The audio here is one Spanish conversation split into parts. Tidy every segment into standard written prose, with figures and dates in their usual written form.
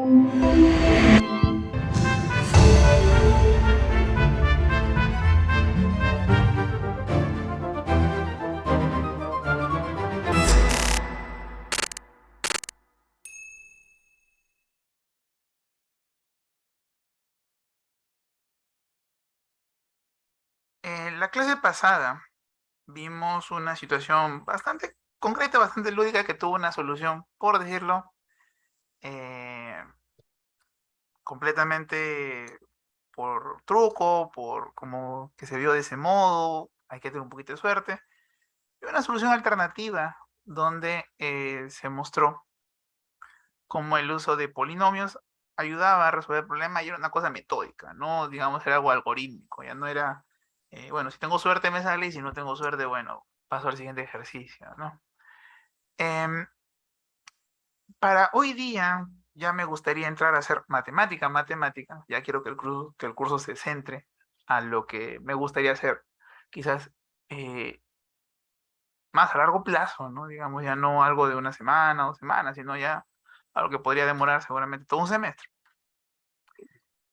En la clase pasada vimos una situación bastante concreta, bastante lúdica que tuvo una solución, por decirlo, eh, completamente por truco, por como que se vio de ese modo, hay que tener un poquito de suerte. Y una solución alternativa donde se mostró cómo el uso de polinomios ayudaba a resolver el problema y era una cosa metódica, no digamos era algo algorítmico, ya no era, bueno, si tengo suerte me sale y si no tengo suerte, bueno, paso al siguiente ejercicio, ¿no? Em, para hoy día ya me gustaría entrar a hacer matemática, ya quiero que el curso se centre a lo que me gustaría hacer, quizás eh, más a largo plazo, ¿no? Digamos, ya no algo de una semana, 2 semanas, sino ya algo que podría demorar seguramente todo un semestre.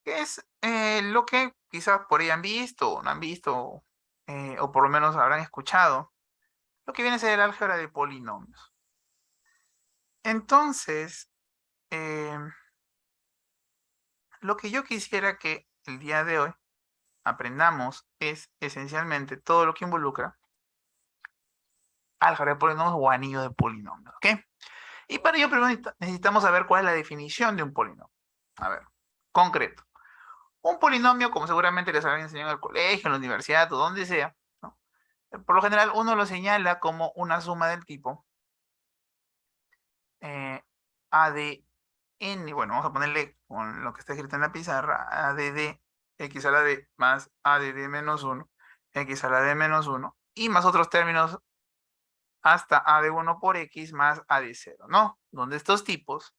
Que es lo que quizás por ahí han visto, o no han visto, o por lo menos habrán escuchado, lo que viene a ser el álgebra de polinomios. Entonces, eh, lo que yo quisiera que el día de hoy aprendamos es esencialmente todo lo que involucra álgebra de polinomios o anillo de polinomios, ¿ok? Y para ello primero necesitamos saber cuál es la definición de un polinomio. A ver, concreto. Un polinomio, como seguramente les habrán enseñado en el colegio, en la universidad o donde sea, ¿no? Por lo general uno lo señala como una suma del tipo a de n, bueno, vamos a ponerle con lo que está escrito en la pizarra, a de d, x a la d más a de d menos 1, x a la d menos 1, y más otros términos hasta a de 1 por x más a de 0, ¿no? Donde estos tipos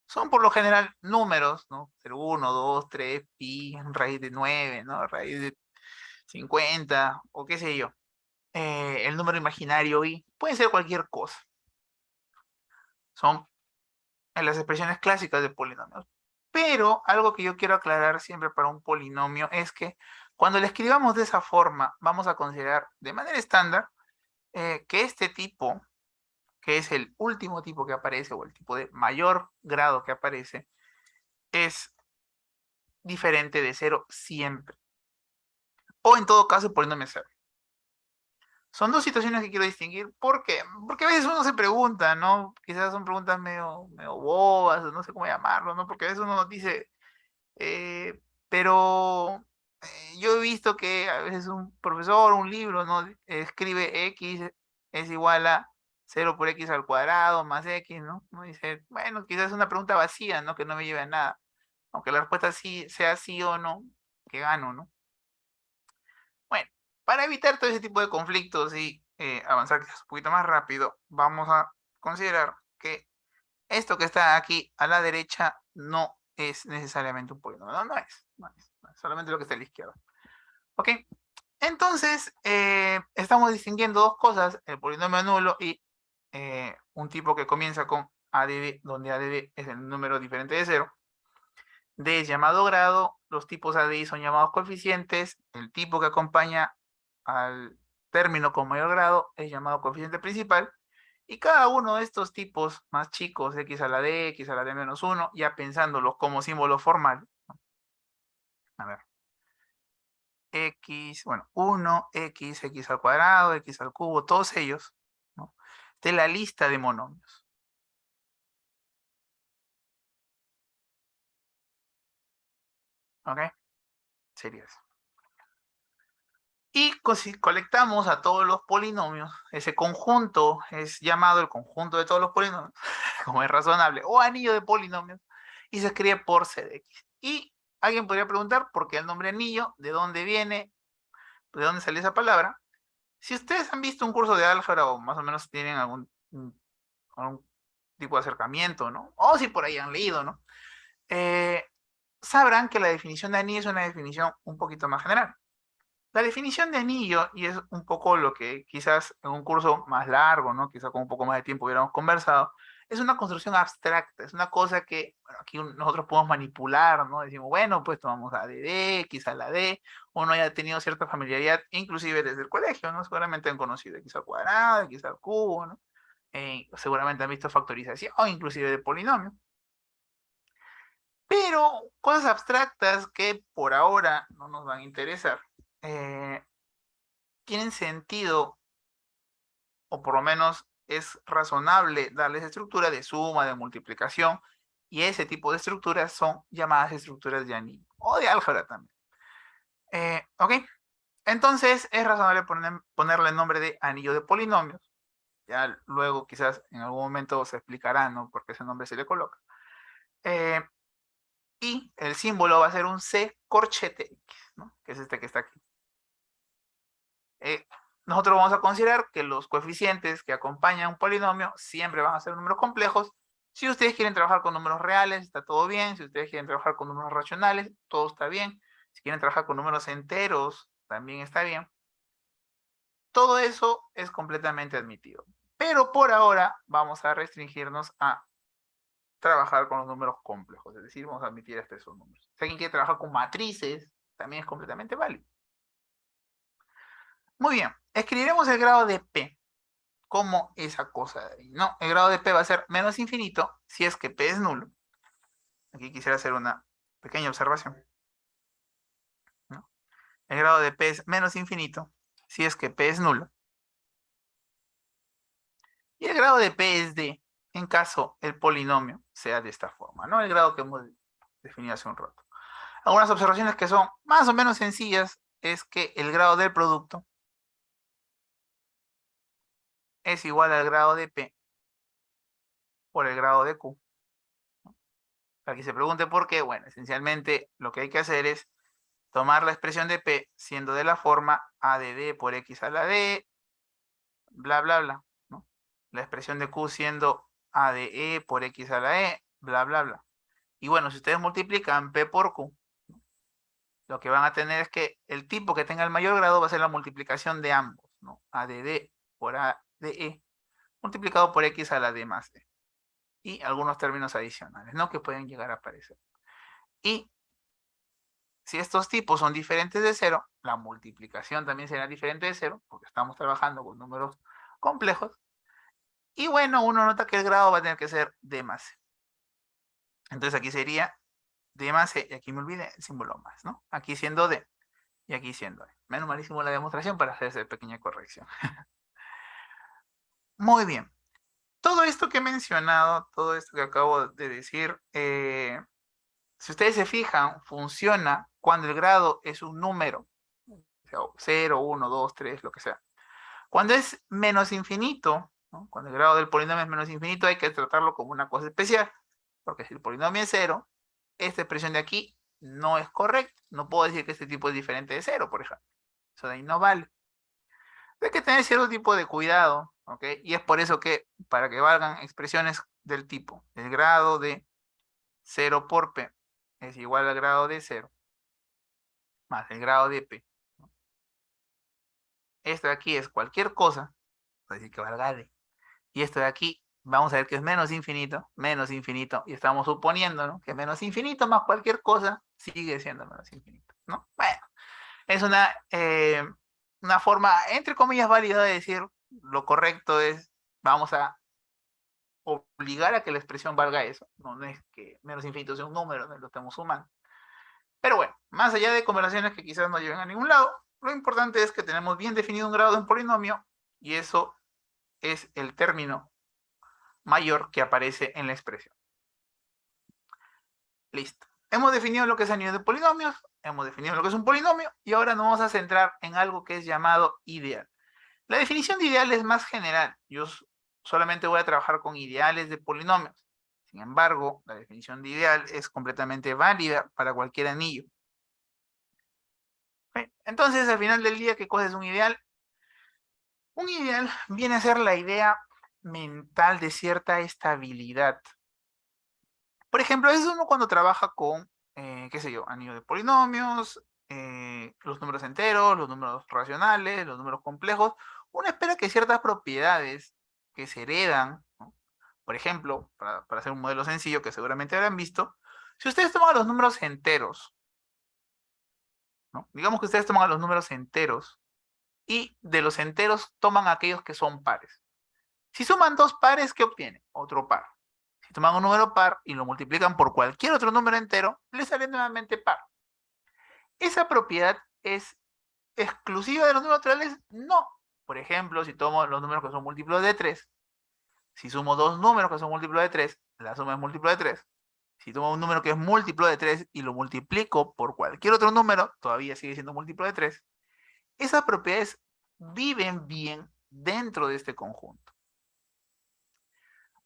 son por lo general números, ¿no? 0, 1, 2, 3, pi, raíz de 9, ¿no? Raíz de 50 o qué sé yo. El número imaginario y puede ser cualquier cosa. Son en las expresiones clásicas de polinomios. Pero algo que yo quiero aclarar siempre para un polinomio es que cuando le escribamos de esa forma, vamos a considerar de manera estándar que este tipo, que es el último tipo que aparece o el tipo de mayor grado que aparece, es diferente de cero siempre. O en todo caso, el polinomio es cero. Son dos situaciones que quiero distinguir. ¿Por qué? Porque a veces uno se pregunta, ¿no? Quizás son preguntas medio bobas, no sé cómo llamarlo, ¿no? Porque a veces uno nos dice, pero yo he visto que a veces un profesor, un libro, ¿no? Escribe x es igual a 0 por x al cuadrado más x, ¿no? ¿No? Dice, bueno, quizás es una pregunta vacía, ¿no? Que no me lleve a nada. Aunque la respuesta sí sea sí o no, que gano, ¿no? Bueno, para evitar todo ese tipo de conflictos y avanzar quizás un poquito más rápido, vamos a considerar que esto que está aquí a la derecha no es necesariamente un polinomio. No, no es solamente lo que está a la izquierda. ¿Ok? Entonces, estamos distinguiendo dos cosas, el polinomio nulo y un tipo que comienza con ADD, donde ADD es el número diferente de cero. D es llamado grado, los tipos ADI son llamados coeficientes, el tipo que acompaña al término con mayor grado es llamado coeficiente principal, y cada uno de estos tipos más chicos, x a la d, x a la d menos 1, ya pensándolos como símbolo formal, a ver, x, bueno, 1, x al cuadrado, x al cubo, todos ellos, ¿no? De la lista de monomios. ¿Ok? Sería eso. Y si colectamos a todos los polinomios, ese conjunto es llamado el conjunto de todos los polinomios, como es razonable, o anillo de polinomios, y se escribe por C de X. Y alguien podría preguntar por qué el nombre anillo, de dónde viene, de dónde sale esa palabra. Si ustedes han visto un curso de álgebra o más o menos tienen algún tipo de acercamiento, ¿no? O si por ahí han leído, ¿no? Eh, Sabrán que la definición de anillo es una definición un poquito más general. La definición de anillo, y es un poco lo que quizás en un curso más largo, ¿no? Quizás con un poco más de tiempo hubiéramos conversado, es una construcción abstracta, es una cosa que bueno, aquí nosotros podemos manipular, ¿no? Decimos, bueno, pues tomamos a d, x a la d, uno ya ha tenido cierta familiaridad, inclusive desde el colegio, ¿no? Seguramente han conocido x al cuadrado, x al cubo, ¿no? Seguramente han visto factorización, o inclusive de polinomio. Pero cosas abstractas que por ahora no nos van a interesar, tienen sentido, o por lo menos es razonable darles estructura de suma, de multiplicación, y ese tipo de estructuras son llamadas estructuras de anillo, o de álgebra también. ¿Ok? Entonces es razonable ponerle el nombre de anillo de polinomios. Ya luego quizás en algún momento se explicará, ¿no? Por qué ese nombre se le coloca. Y el símbolo va a ser un C corchete X, ¿no? Que es este que está aquí. Nosotros vamos a considerar que los coeficientes que acompañan un polinomio siempre van a ser números complejos. Si ustedes quieren trabajar con números reales, está todo bien. Si ustedes quieren trabajar con números racionales, todo está bien. Si quieren trabajar con números enteros, también está bien. Todo eso es completamente admitido. Pero por ahora vamos a restringirnos a trabajar con los números complejos. Es decir, vamos a admitir hasta esos números. Si alguien quiere trabajar con matrices, también es completamente válido. Muy bien, escribiremos el grado de P como esa cosa de ahí, ¿no? El grado de P va a ser menos infinito si es que P es nulo. Aquí quisiera hacer una pequeña observación, ¿no? El grado de P es menos infinito si es que P es nulo. Y el grado de P es D en caso el polinomio sea de esta forma, ¿no? El grado que hemos definido hace un rato. Algunas observaciones que son más o menos sencillas es que el grado del producto es igual al grado de P por el grado de Q. Para que se pregunte por qué, bueno, esencialmente lo que hay que hacer es tomar la expresión de P siendo de la forma A de D por X a la D, bla, bla, bla, ¿no? La expresión de Q siendo A de E por X a la E, bla, bla, bla. Y bueno, si ustedes multiplican P por Q, lo que van a tener es que el tipo que tenga el mayor grado va a ser la multiplicación de ambos, ¿no? A de D por A de E, multiplicado por X a la D más D. Y algunos términos adicionales, ¿no? Que pueden llegar a aparecer. Y si estos tipos son diferentes de cero, la multiplicación también será diferente de cero, porque estamos trabajando con números complejos. Y bueno, uno nota que el grado va a tener que ser D más C. Entonces aquí sería D más C, y aquí me olvidé el símbolo más, ¿no? Aquí siendo D, y aquí siendo E. Menos malísimo la demostración para hacer esa pequeña corrección. Muy bien. Todo esto que he mencionado, todo esto que acabo de decir, si ustedes se fijan, funciona cuando el grado es un número, o sea, 0, 1, 2, 3, lo que sea. Cuando es menos infinito, ¿no? Cuando el grado del polinomio es menos infinito, hay que tratarlo como una cosa especial, porque si el polinomio es 0, esta expresión de aquí no es correcta. No puedo decir que este tipo es diferente de 0, por ejemplo. Eso de ahí no vale. Hay que tener cierto tipo de cuidado, ¿ok? Y es por eso que, para que valgan expresiones del tipo, el grado de 0 por P es igual al grado de 0 más el grado de P. Esto de aquí es cualquier cosa, es decir, que valga D. Y esto de aquí, vamos a ver que es menos infinito, y estamos suponiendo, ¿no? Que menos infinito más cualquier cosa sigue siendo menos infinito, ¿no? Bueno, es una forma, entre comillas, válida de decir lo correcto es, vamos a obligar a que la expresión valga eso. No, no es que menos infinito sea un número, no lo estamos sumando. Pero bueno, más allá de conversaciones que quizás no lleven a ningún lado, lo importante es que tenemos bien definido un grado de un polinomio y eso es el término mayor que aparece en la expresión. Listo. Hemos definido lo que es anillo de polinomios, hemos definido lo que es un polinomio y ahora nos vamos a centrar en algo que es llamado ideal. La definición de ideal es más general. Yo solamente voy a trabajar con ideales de polinomios. Sin embargo, la definición de ideal es completamente válida para cualquier anillo. ¿Okay? Entonces, al final del día, ¿qué cosa es un ideal? Un ideal viene a ser la idea mental de cierta estabilidad. Por ejemplo, es uno cuando trabaja con, qué sé yo, anillo de polinomios, los números enteros, los números racionales, los números complejos. Uno espera que ciertas propiedades que se heredan, ¿no? Por ejemplo, para hacer un modelo sencillo que seguramente habrán visto, si ustedes toman los números enteros, ¿no? Digamos que ustedes toman los números enteros y de los enteros toman aquellos que son pares. Si suman dos pares, ¿qué obtienen? Otro par. Si toman un número par y lo multiplican por cualquier otro número entero, les sale nuevamente par. ¿Esa propiedad es exclusiva de los números naturales? No. Por ejemplo, si tomo los números que son múltiplos de 3, si sumo dos números que son múltiplos de 3, la suma es múltiplo de 3. Si tomo un número que es múltiplo de 3 y lo multiplico por cualquier otro número, todavía sigue siendo múltiplo de 3. Esas propiedades viven bien dentro de este conjunto.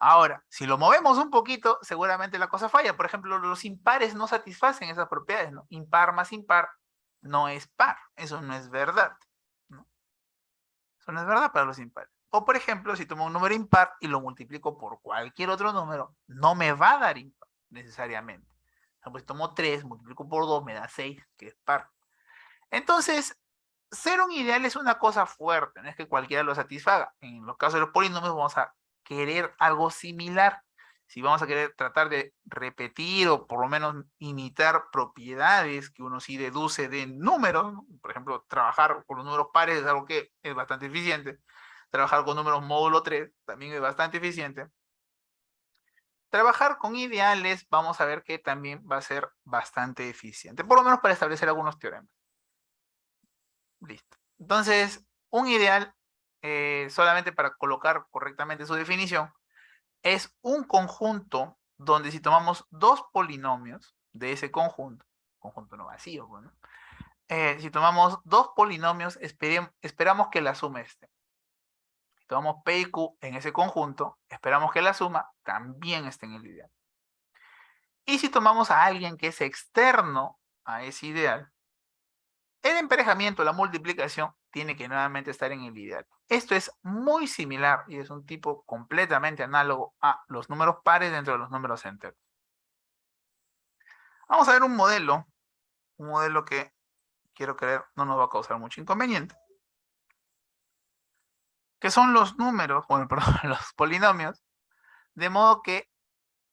Ahora, si lo movemos un poquito, seguramente la cosa falla. Por ejemplo, los impares no satisfacen esas propiedades, ¿no? Impar más impar no es par. Eso no es verdad, ¿no? Eso no es verdad para los impares. O, por ejemplo, si tomo un número impar y lo multiplico por cualquier otro número, no me va a dar impar necesariamente. Pues tomo 3, multiplico por 2, me da 6, que es par. Entonces, ser un ideal es una cosa fuerte, no es que cualquiera lo satisfaga. En los casos de los polinomios vamos a querer algo similar. Si vamos a querer tratar de repetir o por lo menos imitar propiedades que uno sí deduce de números, ¿no? Por ejemplo, trabajar con los números pares es algo que es bastante eficiente. Trabajar con números módulo 3 también es bastante eficiente. Trabajar con ideales vamos a ver que también va a ser bastante eficiente, por lo menos para establecer algunos teoremas. Listo. Entonces, un ideal, solamente para colocar correctamente su definición, es un conjunto donde si tomamos dos polinomios de ese conjunto no vacío, bueno, si tomamos dos polinomios, esperamos que la suma esté. Si tomamos P y Q en ese conjunto, esperamos que la suma también esté en el ideal. Y si tomamos a alguien que es externo a ese ideal, el emparejamiento, la multiplicación, tiene que nuevamente estar en el ideal. Esto es muy similar y es un tipo completamente análogo a los números pares dentro de los números enteros. Vamos a ver un modelo que quiero creer no nos va a causar mucho inconveniente, que son los números, bueno, perdón, los polinomios, de modo que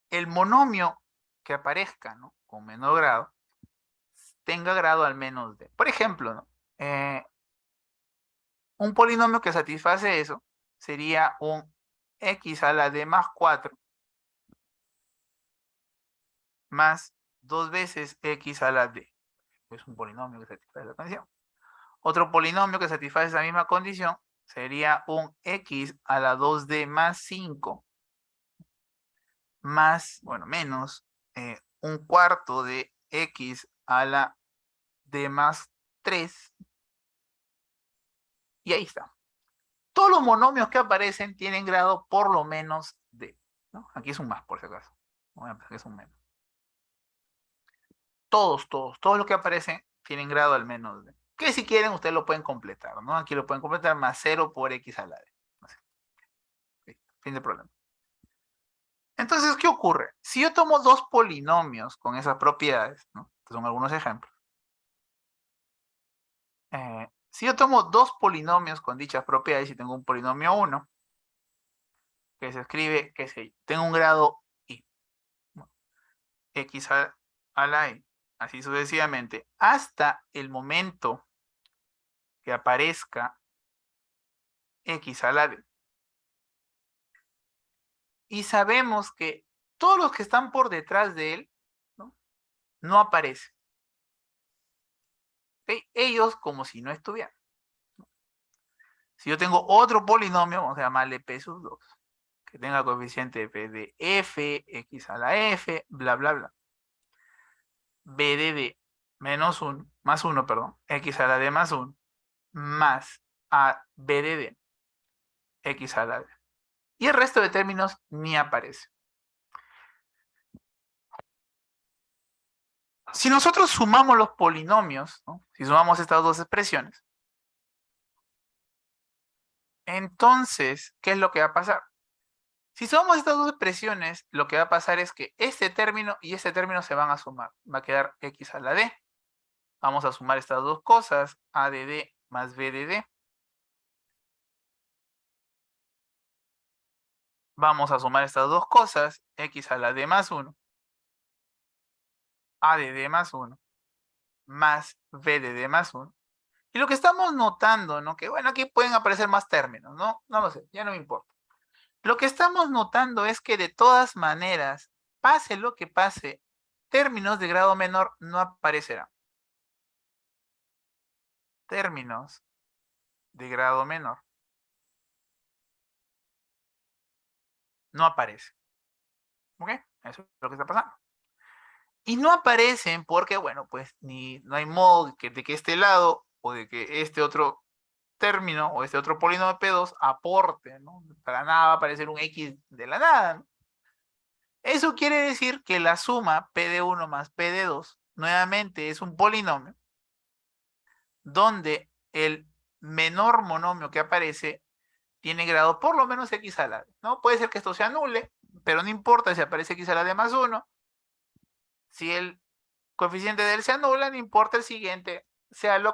el monomio que aparezca, ¿no?, con menor grado, tenga grado al menos de. Por ejemplo, ¿no?, un polinomio que satisface eso sería un x a la d más 4 más 2 veces x a la d. Es un polinomio que satisface la condición. Otro polinomio que satisface esa misma condición sería un x a la 2d más 5 más, bueno, menos un cuarto de x a la d más 3. Y ahí está. Todos los monomios que aparecen tienen grado por lo menos de, ¿no? Aquí es un más, por si acaso. Voy a pensar que es un menos. Todos los que aparecen tienen grado al menos de. Que si quieren, ustedes lo pueden completar, ¿no? Aquí lo pueden completar más 0 por x a la d. No sé. Fin de problema. Entonces, ¿qué ocurre? Si yo tomo dos polinomios con esas propiedades, ¿no?, que son algunos ejemplos. Si yo tomo dos polinomios con dichas propiedades y tengo un polinomio 1, que se escribe, que sé yo, tengo un grado i, ¿no?, x a la e, así sucesivamente, hasta el momento que aparezca x a la d. Y sabemos que todos los que están por detrás de él, no aparecen. ¿Okay? Ellos como si no estuvieran. Si yo tengo otro polinomio, vamos a llamarle p sub 2, que tenga coeficiente p de f, x a la f, bla, bla, bla. b de d menos 1, más 1, perdón, x a la d más 1, más a b de d, x a la d. Y el resto de términos ni aparece. Si nosotros sumamos los polinomios, ¿no?, si sumamos estas dos expresiones, entonces, ¿qué es lo que va a pasar? Si sumamos estas dos expresiones, lo que va a pasar es que este término y este término se van a sumar. Va a quedar x a la d. Vamos a sumar estas dos cosas, a de d más b de d. Vamos a sumar estas dos cosas, x a la d más 1, a de d más 1, más b de d más 1. Y lo que estamos notando, ¿no? Que bueno, aquí pueden aparecer más términos, ¿no? No lo sé, ya no me importa. Lo que estamos notando es que de todas maneras, pase lo que pase, términos de grado menor no aparecerán. Términos de grado menor no aparecen. ¿Ok? Eso es lo que está pasando. Y no aparecen porque, bueno, pues no hay modo de que este lado o de que este otro término o este otro polinomio de P2 aporte, ¿no? Para nada va a aparecer un X de la nada, ¿no? Eso quiere decir que la suma P de 1 más P de 2 nuevamente es un polinomio donde el menor monomio que aparece tiene grado por lo menos X a la D, ¿no? Puede ser que esto se anule, pero no importa si aparece X a la D más 1. Si el coeficiente de él se anula, no importa el siguiente, sea lo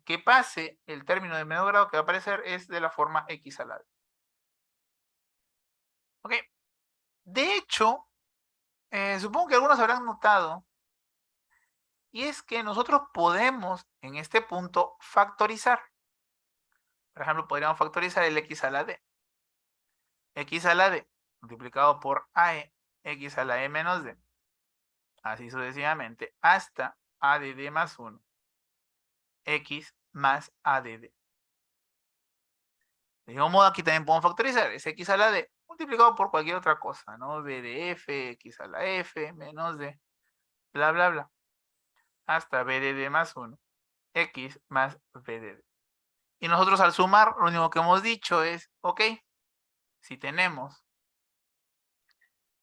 que pase, el término de menor grado que va a aparecer es de la forma X a la D. Ok. De hecho, supongo que algunos habrán notado, y es que nosotros podemos en este punto factorizar. Por ejemplo, podríamos factorizar el X a la D. X a la D multiplicado por AE, X a la E menos D. Así sucesivamente, hasta A de D más 1, X más A de D. De mismo modo, aquí también podemos factorizar. Es X a la D multiplicado por cualquier otra cosa, ¿no? B de F, X a la F, menos D, bla, bla, bla. Hasta B de D más 1, X más B de D. Y nosotros al sumar, lo único que hemos dicho es, ok, si tenemos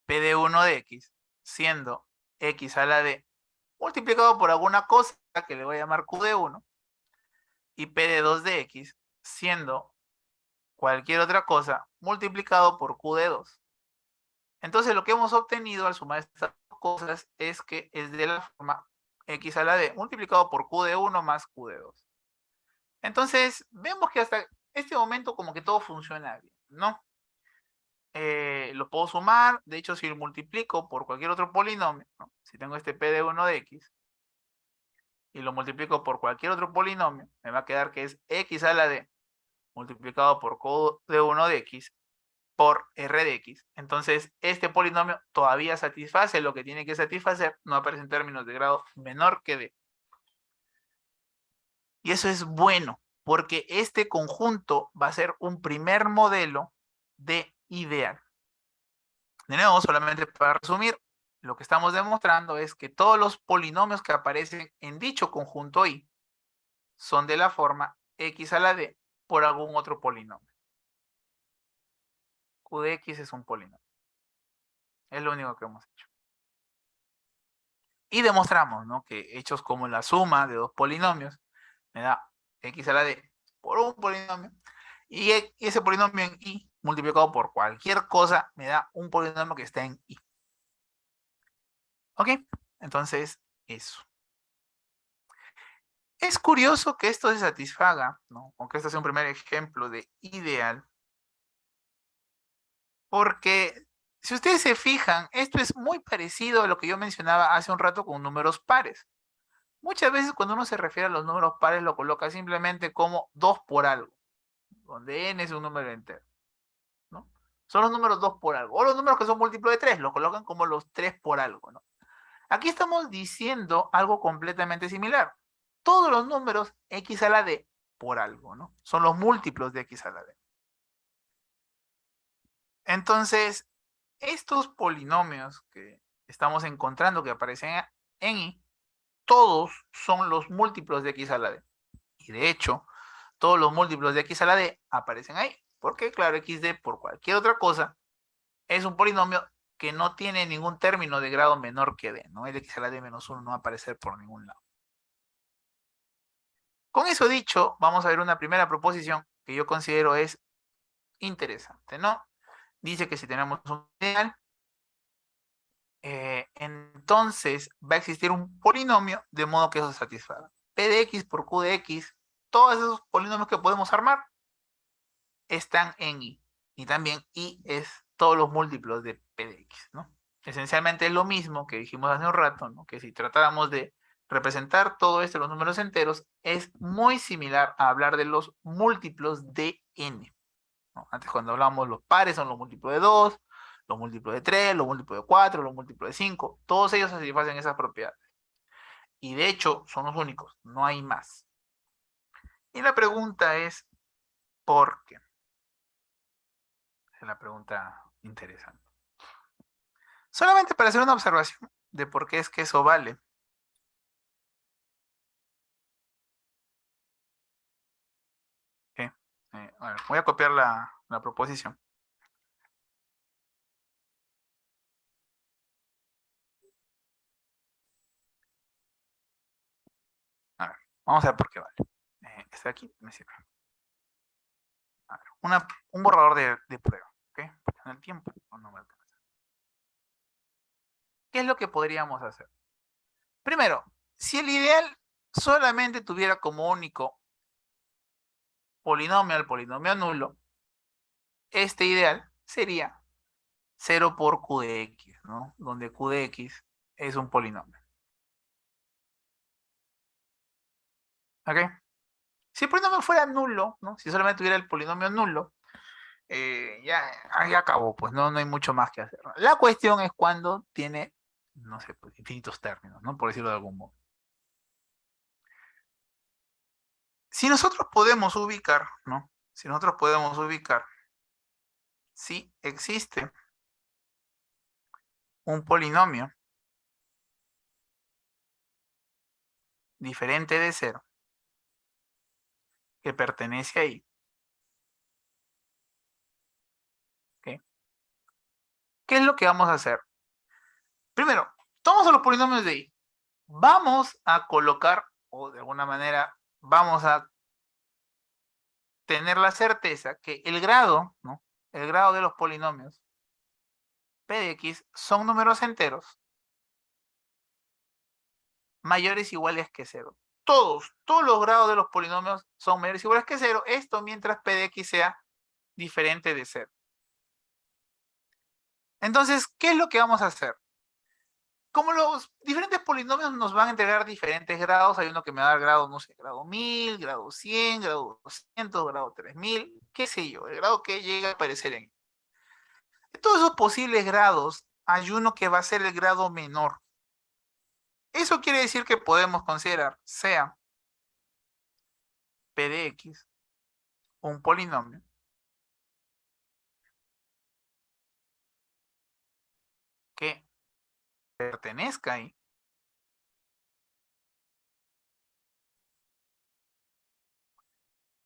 P de 1 de X siendo X a la D multiplicado por alguna cosa que le voy a llamar Q de 1 y P de 2 de X siendo cualquier otra cosa multiplicado por Q de 2. Entonces lo que hemos obtenido al sumar estas dos cosas es que es de la forma X a la D multiplicado por Q de 1 más Q de 2. Entonces vemos que hasta este momento como que todo funciona bien, ¿no? Lo puedo sumar, de hecho si lo multiplico por cualquier otro polinomio, ¿no? Si tengo este P de 1 de X y lo multiplico por cualquier otro polinomio, me va a quedar que es X a la D multiplicado por Q de 1 de X por R de X. Entonces, este polinomio todavía satisface lo que tiene que satisfacer, no aparece en términos de grado menor que D. Y eso es bueno, porque este conjunto va a ser un primer modelo de ideal. De nuevo, solamente para resumir, lo que estamos demostrando es que todos los polinomios que aparecen en dicho conjunto I son de la forma X a la D por algún otro polinomio. Q de X es un polinomio. Es lo único que hemos hecho. Y demostramos, ¿no?, que hechos como la suma de dos polinomios me da X a la D por un polinomio. Y ese polinomio en I multiplicado por cualquier cosa me da un polinomio que está en I. ¿Ok? Entonces, eso. Es curioso que esto se satisfaga, ¿no? Aunque este sea un primer ejemplo de ideal. Porque si ustedes se fijan, esto es muy parecido a lo que yo mencionaba hace un rato con números pares. Muchas veces cuando uno se refiere a los números pares lo coloca simplemente como 2 por algo, donde n es un número entero, ¿no? Son los números 2 por algo. O los números que son múltiplos de 3, lo colocan como los 3 por algo, ¿no? Aquí estamos diciendo algo completamente similar. Todos los números x a la d por algo, ¿no? Son los múltiplos de x a la d. Entonces, estos polinomios que estamos encontrando que aparecen en I, todos son los múltiplos de x a la d. Y de hecho, todos los múltiplos de x a la d aparecen ahí. Porque, claro, xd por cualquier otra cosa es un polinomio que no tiene ningún término de grado menor que d, ¿no? El x a la d menos 1 no va a aparecer por ningún lado. Con eso dicho, vamos a ver una primera proposición que yo considero es interesante, ¿no? Dice que si tenemos un ideal, entonces va a existir un polinomio de modo que eso se satisfaga. P de x por Q de x, todos esos polinomios que podemos armar están en I. Y también y es todos los múltiplos de p de x, ¿no? Esencialmente es lo mismo que dijimos hace un rato, ¿no? Que si tratáramos de representar todo esto en los números enteros, es muy similar a hablar de los múltiplos de n, ¿no? Antes cuando hablábamos los pares son los múltiplos de 2, los múltiplos de 3, los múltiplos de 4, los múltiplos de 5, todos ellos satisfacen esas propiedades. Y de hecho son los únicos, no hay más. Y la pregunta es, ¿por qué? Es la pregunta interesante. Solamente para hacer una observación de por qué es que eso vale. ¿Okay? A ver, voy a copiar la proposición. A ver, vamos a ver por qué vale. Este de aquí me sirve. A ver, un borrador de prueba. ¿Okay? Porque en el tiempo no me alcanza. ¿Qué es lo que podríamos hacer? Primero, si el ideal solamente tuviera como único polinomio nulo, este ideal sería 0 por q de x, ¿no? Donde q de x es un polinomio. ¿Ok? Si el polinomio fuera nulo, ¿no? Si solamente tuviera el polinomio nulo, ya, ahí acabó, pues no hay mucho más que hacer. La cuestión es cuando tiene, no sé, pues, infinitos términos, ¿no? Por decirlo de algún modo. Si nosotros podemos ubicar, ¿no? Si nosotros podemos ubicar si existe un polinomio diferente de cero que pertenece ahí, ¿ok? ¿Qué es lo que vamos a hacer? Primero, tomamos a los polinomios de ahí. Vamos a colocar, o de alguna manera, vamos a tener la certeza que el grado, ¿no? El grado de los polinomios p de x son números enteros mayores o iguales que cero. Todos los grados de los polinomios son mayores o iguales que cero. Esto mientras p de x sea diferente de cero. Entonces, ¿qué es lo que vamos a hacer? Como los diferentes polinomios nos van a entregar diferentes grados, hay uno que me va a dar grado, no sé, grado 1000, grado 100, grado 200, grado 3000, qué sé yo, el grado que llega a aparecer en. De todos esos posibles grados, hay uno que va a ser el grado menor. Eso quiere decir que podemos considerar sea p de x un polinomio que pertenezca ahí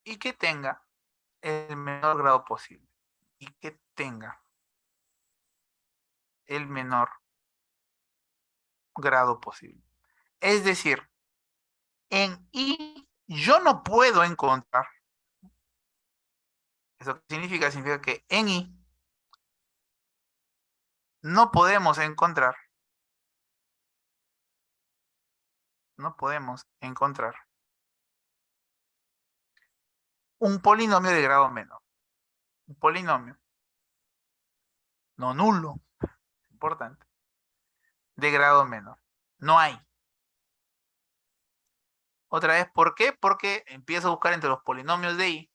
y que tenga el menor grado posible. Y que tenga el menor grado posible. Es decir, en I yo no puedo encontrar. ¿Eso qué significa? Significa que en I no podemos encontrar, no podemos encontrar un polinomio de grado menor. Un polinomio no nulo, importante, de grado menor. No hay. Otra vez, ¿por qué? Porque empiezo a buscar entre los polinomios de I,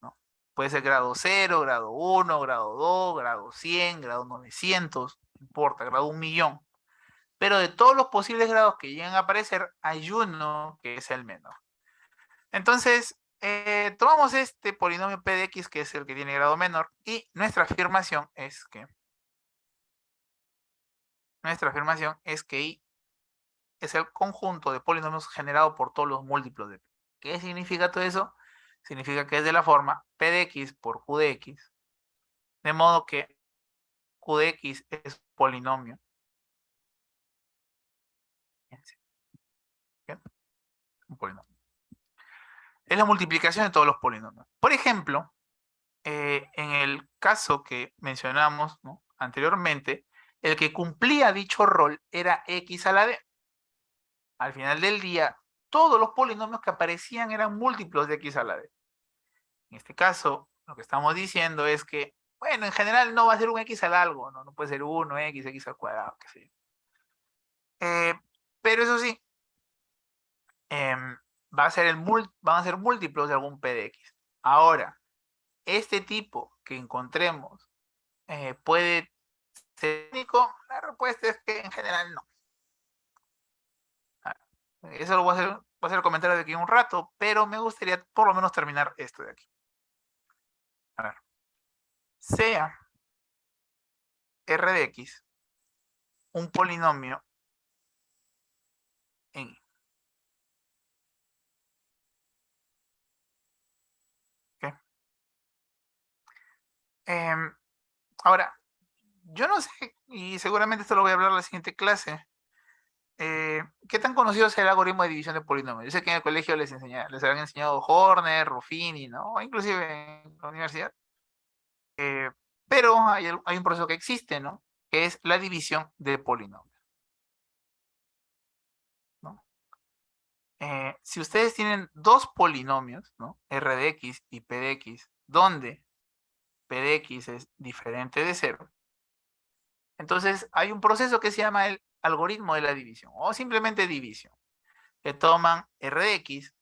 ¿no? Puede ser grado 0, grado 1, grado 2, grado 100, grado 900, no importa, grado 1.000.000. Pero de todos los posibles grados que llegan a aparecer, hay uno que es el menor. Entonces, tomamos este polinomio p de x, que es el que tiene grado menor, y nuestra afirmación es que I es el conjunto de polinomios generado por todos los múltiplos de p. ¿Qué significa todo eso? Significa que es de la forma p de x por q de x, de modo que q de x es un polinomio. ¿Bien? Un polinomio. Es la multiplicación de todos los polinomios. Por ejemplo, en el caso que mencionamos, ¿no?, anteriormente, el que cumplía dicho rol era x a la d. Al final del día, todos los polinomios que aparecían eran múltiplos de x a la d. En este caso, lo que estamos diciendo es que Bueno, en general no va a ser un x al algo, ¿no? No puede ser 1x, x al cuadrado, qué sé yo. Pero eso sí, van a ser múltiplos de algún p de x. Ahora, este tipo que encontremos puede ser único. La respuesta es que en general no. Eso lo voy a hacer comentario de aquí un rato, pero me gustaría por lo menos terminar esto de aquí. A ver. Sea r de x un polinomio en y. ¿Okay? Ahora, yo no sé, y seguramente esto lo voy a hablar en la siguiente clase. ¿Qué tan conocido es el algoritmo de división de polinomios? Yo sé que en el colegio les han enseñado Horner, Ruffini, ¿no? O inclusive en la universidad. Pero hay un proceso que existe, ¿no? Que es la división de polinomios, ¿no? Si ustedes tienen dos polinomios, ¿no? R de x y P de x, donde P de x es diferente de cero, entonces hay un proceso que se llama el algoritmo de la división, o simplemente división, que toman R de x,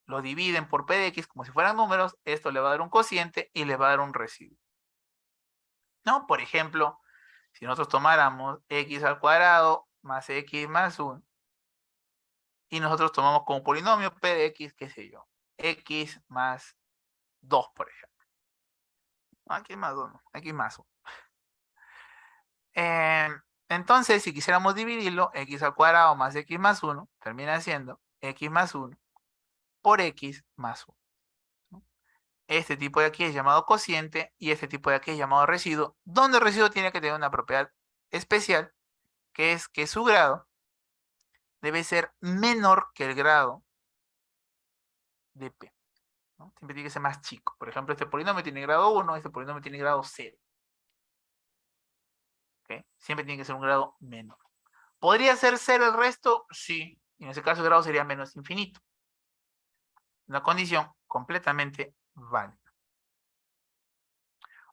lo dividen por P de x como si fueran números, esto le va a dar un cociente y le va a dar un residuo, ¿no? Por ejemplo, si nosotros tomáramos x al cuadrado más x más 1, y nosotros tomamos como polinomio P de x, qué sé yo, x más 2, por ejemplo. X más 2, no, x más 1. Entonces, si quisiéramos dividirlo, x al cuadrado más x más 1 termina siendo x más 1 por x más 1. ¿No? Este tipo de aquí es llamado cociente y este tipo de aquí es llamado residuo, donde el residuo tiene que tener una propiedad especial, que es que su grado debe ser menor que el grado de p, ¿no? Siempre tiene que ser más chico. Por ejemplo, este polinomio tiene grado 1, este polinomio tiene grado 0. ¿Okay? Siempre tiene que ser un grado menor. ¿Podría ser 0 el resto? Sí. En ese caso el grado sería menos infinito. Una condición completamente válida.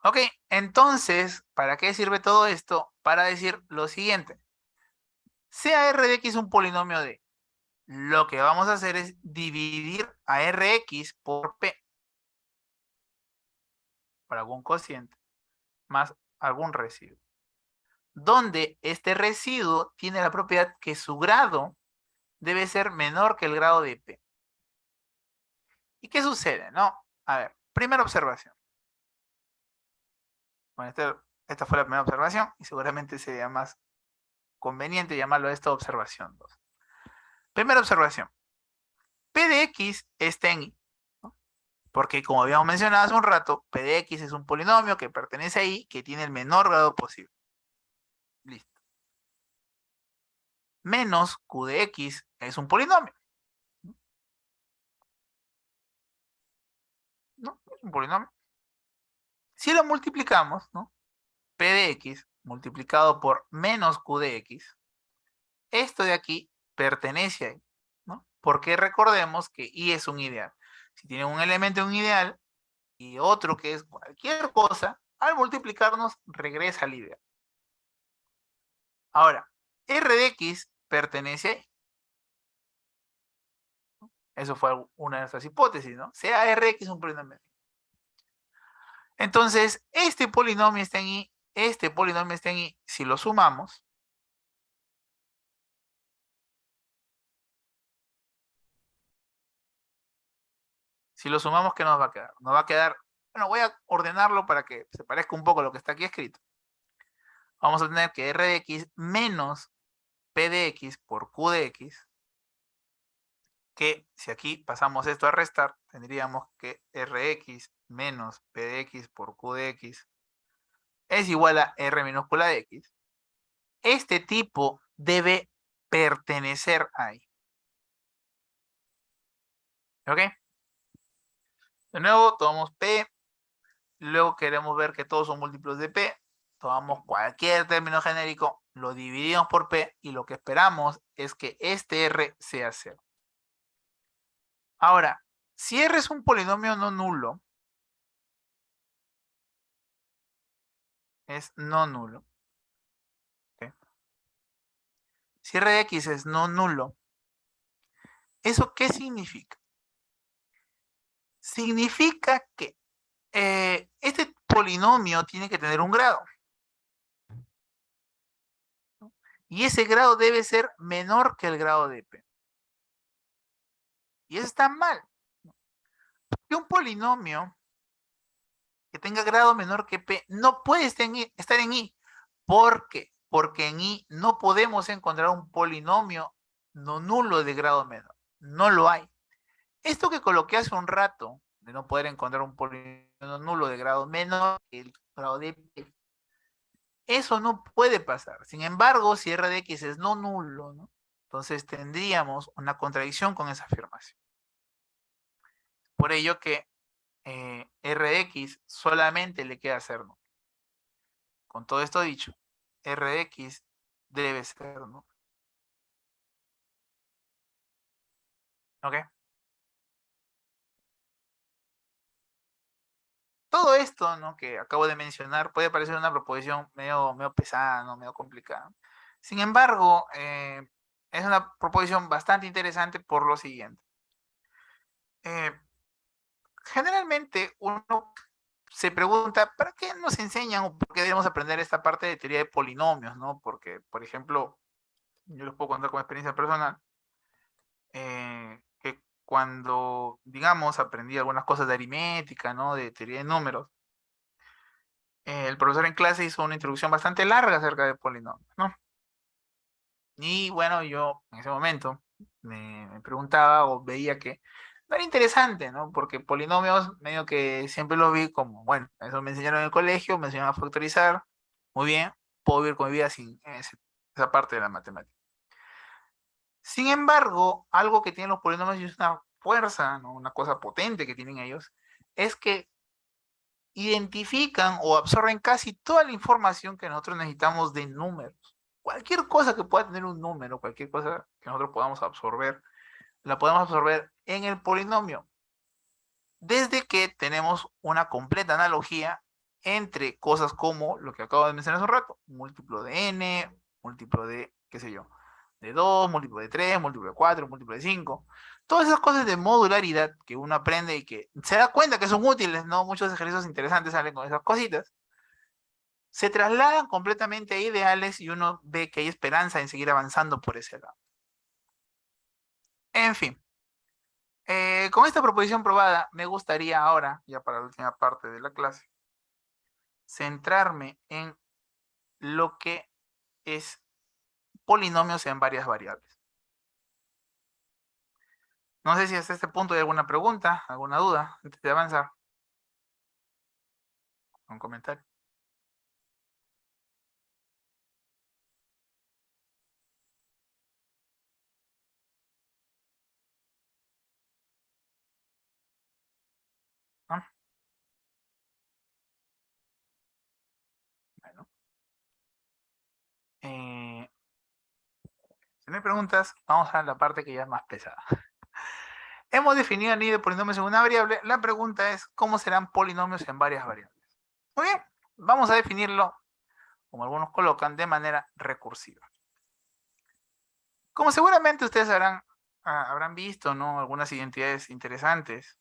Ok, entonces, ¿para qué sirve todo esto? Para decir lo siguiente. Sea r de x un polinomio de, lo que vamos a hacer es dividir a rx por p, por algún cociente, más algún residuo, donde este residuo tiene la propiedad que su grado debe ser menor que el grado de p. ¿Y qué sucede? No, a ver, primera observación. Bueno, esta fue la primera observación y seguramente sería más conveniente llamarlo a esta observación 2. Primera observación. P de x está en y, ¿no? Porque como habíamos mencionado hace un rato, P de x es un polinomio que pertenece a y, que tiene el menor grado posible. Listo. Menos q de x es un polinomio, ¿no? Es un polinomio. Si lo multiplicamos, ¿no? P de x multiplicado por menos q de x, esto de aquí pertenece a y, ¿no? Porque recordemos que y es un ideal. Si tiene un elemento un ideal y otro que es cualquier cosa, al multiplicarnos regresa al ideal. Ahora, r de x pertenece a y. Eso fue una de nuestras hipótesis, ¿no? Sea r de x un polinomio. Entonces, este polinomio está en y, este polinomio está en y. Si lo sumamos, ¿qué nos va a quedar? Nos va a quedar, bueno, voy a ordenarlo para que se parezca un poco a lo que está aquí escrito. Vamos a tener que r de x menos p de x por q de x, que si aquí pasamos esto a restar, tendríamos que rx menos p de x por q de x es igual a r minúscula de x. Este tipo debe pertenecer a y. ¿Ok? De nuevo, tomamos p, luego queremos ver que todos son múltiplos de p, tomamos cualquier término genérico, lo dividimos por p y lo que esperamos es que este r sea 0. Ahora, si r es un polinomio no nulo, es no nulo. ¿Ok? Si R de X es no nulo, ¿eso qué significa? Significa que este polinomio tiene que tener un grado. Y ese grado debe ser menor que el grado de P. Y eso está mal. Que un polinomio que tenga grado menor que P no puede estar en I. ¿Por qué? Porque en I no podemos encontrar un polinomio no nulo de grado menor. No lo hay. Esto que coloqué hace un rato, de no poder encontrar un polinomio nulo de grado menor que el grado de P, eso no puede pasar. Sin embargo, si R de X es no nulo, ¿no? Entonces tendríamos una contradicción con esa afirmación. Por ello que R de X solamente le queda ser nulo. Con todo esto dicho, R de X debe ser nulo. ¿Ok? Todo esto, ¿no?, que acabo de mencionar puede parecer una proposición medio pesada, ¿no?, medio complicada. Sin embargo, es una proposición bastante interesante por lo siguiente. Eh, Generalmente uno se pregunta, ¿para qué nos enseñan o por qué debemos aprender esta parte de teoría de polinomios, ¿no? Porque, por ejemplo, yo les puedo contar con experiencia personal, que cuando, digamos, aprendí algunas cosas de aritmética, ¿no?, de teoría de números, el profesor en clase hizo una introducción bastante larga acerca de polinomios, ¿no? Y bueno, yo en ese momento me preguntaba o veía que no era interesante, ¿no? Porque polinomios medio que siempre los vi como, bueno, eso me enseñaron en el colegio, me enseñaron a factorizar, muy bien, puedo vivir con mi vida sin esa parte de la matemática. Sin embargo, algo que tienen los polinomios y es una fuerza, ¿no?, una cosa potente que tienen ellos, es que identifican o absorben casi toda la información que nosotros necesitamos de números. Cualquier cosa que pueda tener un número, cualquier cosa que nosotros podamos absorber, la podemos absorber en el polinomio. Desde que tenemos una completa analogía entre cosas como lo que acabo de mencionar hace un rato, múltiplo de n, múltiplo de, qué sé yo, de 2, múltiplo de 3, múltiplo de 4, múltiplo de 5. Todas esas cosas de modularidad que uno aprende y que se da cuenta que son útiles, ¿no? Muchos ejercicios interesantes salen con esas cositas. Se trasladan completamente a ideales y uno ve que hay esperanza en seguir avanzando por ese lado. En fin, con esta proposición probada, me gustaría ahora, ya para la última parte de la clase, centrarme en lo que es polinomios en varias variables. No sé si hasta este punto hay alguna pregunta, alguna duda antes de avanzar. Un comentario. ¿No? Bueno, eh, si no hay preguntas, vamos a la parte que ya es más pesada. Hemos definido el nivel de polinomios en una variable. La pregunta es, ¿cómo serán polinomios en varias variables? Muy bien, vamos a definirlo, como algunos colocan, de manera recursiva. Como seguramente ustedes habrán visto, ¿no?, algunas identidades interesantes.